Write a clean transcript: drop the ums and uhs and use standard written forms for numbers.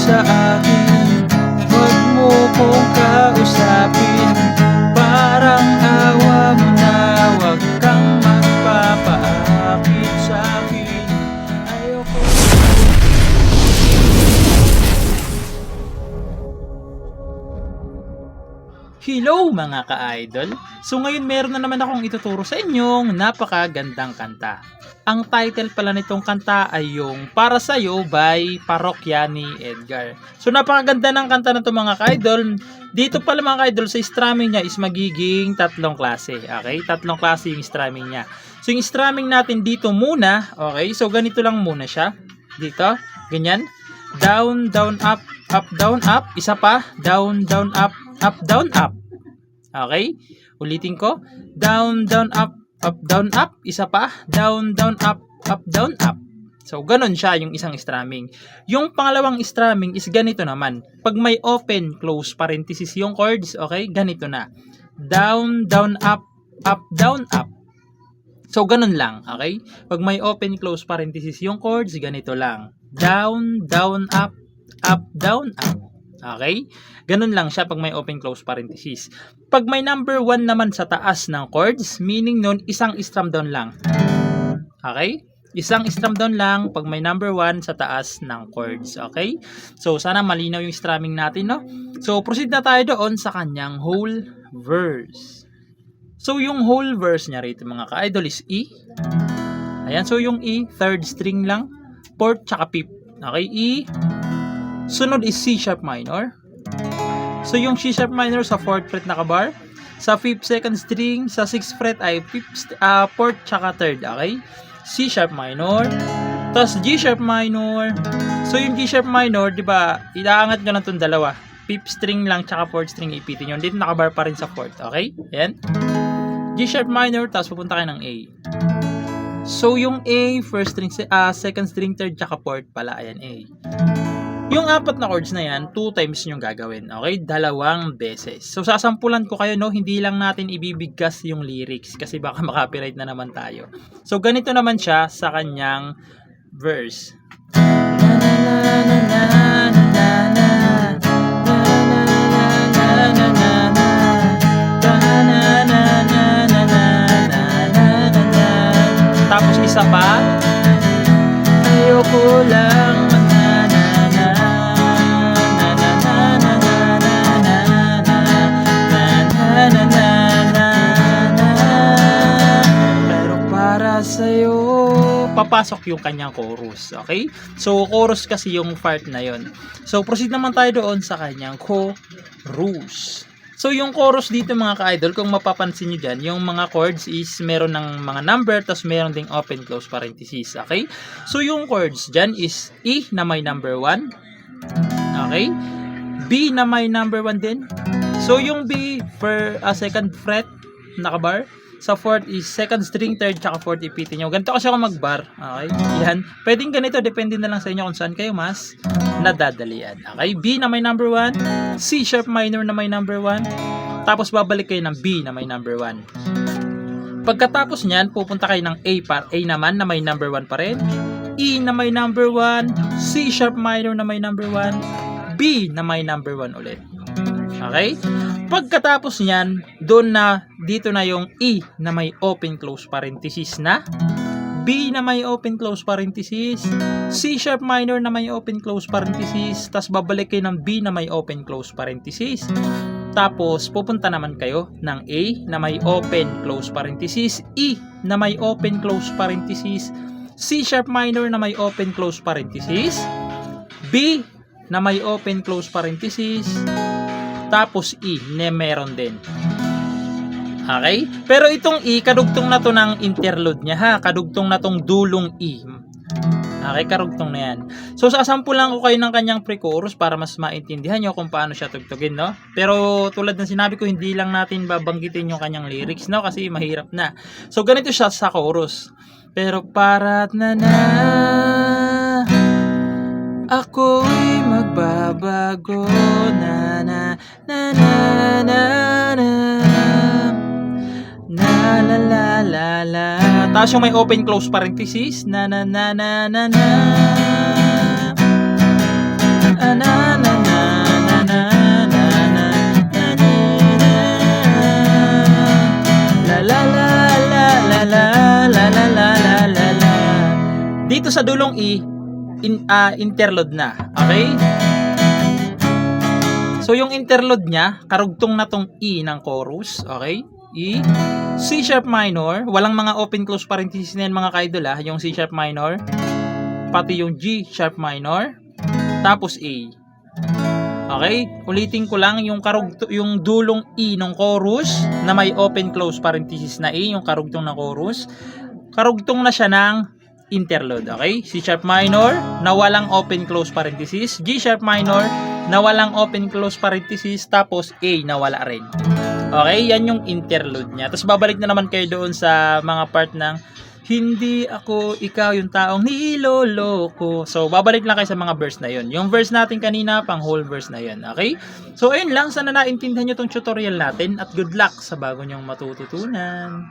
sa akin, huwag mo kong kausapin. Parang awa mo na, huwag kang magpapaakit sa akin. Ayoko. Hello mga ka-idol! So ngayon meron na naman akong ituturo sa inyong napakagandang kanta. Ang title pala nitong kanta ay yung Para Sa'yo by Parokya ni Edgar. So napakaganda ng kanta na ito mga ka-idol. Dito pala mga ka-idol sa strumming niya is magiging tatlong klase. Okay? Tatlong klase yung strumming niya. So yung strumming natin dito muna, okay? So ganito lang muna siya. Dito, ganyan. Down, down, up, down, up. Isa pa, down, down, up, down, up. Okay? Ulitin ko. Down, down, up, down, up. Isa pa. Down, down, up, down, up. So, ganun siya yung isang strumming. Yung pangalawang strumming is ganito naman. Pag may open, close parenthesis yung chords, okay? Ganito na. Down, down, up, down, up. So, ganun lang, okay? Pag may open, close parenthesis yung chords, ganito lang. Down, down, up, down, up. Okay? Ganun lang siya pag may open close parenthesis. Pag may number 1 naman sa taas ng chords, meaning nun isang strum down lang. Okay? Isang strum down lang pag may number 1 sa taas ng chords. Okay? So, sana malinaw yung strumming natin, no? So, proceed na tayo doon sa kanyang whole verse. So, yung whole verse niya rito mga ka-idol is E. Ayan. So, yung E, third string lang. Fourth, tsaka fifth. Okay? E. Sunod is C sharp minor. So yung C sharp minor sa 4th fret nakabar. Sa 5th second string, sa 6th fret ay 4th tsaka 3rd. Okay? C sharp minor. Tapos G sharp minor. So yung G sharp minor, di ba, iaangat nyo lang itong dalawa. 5th string lang tsaka 4th string ipitin nyo. Dito nakabar pa rin sa 4th. Okay? Ayan. G sharp minor, tapos pupunta kayo ng A. So yung A, first string, second string, 3rd tsaka 4th pala. Ayan, A. Yung apat na chords na yan, 2 times yung gagawin. Okay? 2 beses. So, sasampulan ko kayo, no? Hindi lang natin ibibigkas yung lyrics kasi baka makapiright na naman tayo. So, ganito naman siya sa kanyang verse. Tapos, isa pa. Ayoko lang sa'yo, papasok yung kanyang chorus. Okay? So, chorus kasi yung part na yon. So, proceed naman tayo doon sa kanyang chorus. So, yung chorus dito mga ka-idol, kung mapapansin nyo dyan, yung mga chords is meron ng mga number, tapos meron ding open close parenthesis. Okay? So, yung chords dyan is E na may number 1. Okay? B na may number 1 din. So, yung B for second fret, nakabar. Sa 4th is second string, 3rd, tsaka 4th ipitin nyo. Ganito kasi ako mag-bar. Okay? Yan. Pwedeng ganito. Depende na lang sa inyo kung saan kayo mas nadadalian. Okay? B na may number 1. C sharp minor na may number 1. Tapos babalik kayo ng B na may number 1. Pagkatapos nyan, pupunta kayo ng A. A naman na may number 1 pa rin. E na may number 1. C sharp minor na may number 1. B na may number 1 ulit. Okay? Pagkatapos niyan, doon na, dito na yung E na may open close parenthesis na, B na may open close parenthesis, C sharp minor na may open close parenthesis, tas babalik kayo ng B na may open close parenthesis. Tapos, pupunta naman kayo ng A na may open close parenthesis, E na may open close parenthesis, C sharp minor na may open close parenthesis, B na may open close parenthesis, tapos E na meron din. Okay? Pero itong E, kadugtong na to ng interlude niya ha. Kadugtong na tong dulong E. Okay, karugtong na yan. So, sasampulan ko kayo ng kanyang pre-chorus para mas maintindihan nyo kung paano siya tugtugin, no? Pero, tulad ng sinabi ko, hindi lang natin babanggitin yung kanyang lyrics, no? Kasi mahirap na. So, ganito siya sa chorus. Pero, para't na ako'y magbabago na na na na na na na la la la la. Tapos yung may open close parenthesis na na na na na na na na na na na na na na na. La la la la la la la la la la la. Dito sa dulong E, interlude na. Okay? So yung interlude niya, karugtong na tong E ng chorus. Okay? E, C sharp minor, walang mga open close parenthesis na yan mga ka-idol ha, yung C sharp minor, pati yung G sharp minor, tapos A. Okay? Ulitin ko lang yung yung dulong E ng chorus na may open close parenthesis na A, yung karugtong na chorus. Karugtong na siya ng interlude. Okay? C sharp minor na walang open close parenthesis, G sharp minor na walang open close parenthesis, tapos A na wala rin. Okay? Yan yung interlude niya. Tapos babalik na naman kayo doon sa mga part ng hindi ako, ikaw yung taong niloloko. So, babalik lang kayo sa mga verse na yun. Yung verse natin kanina, pang whole verse na yun. Okay? So, ayun lang. Sana naintindihan nyo tong tutorial natin. At good luck sa bago nyong matututunan.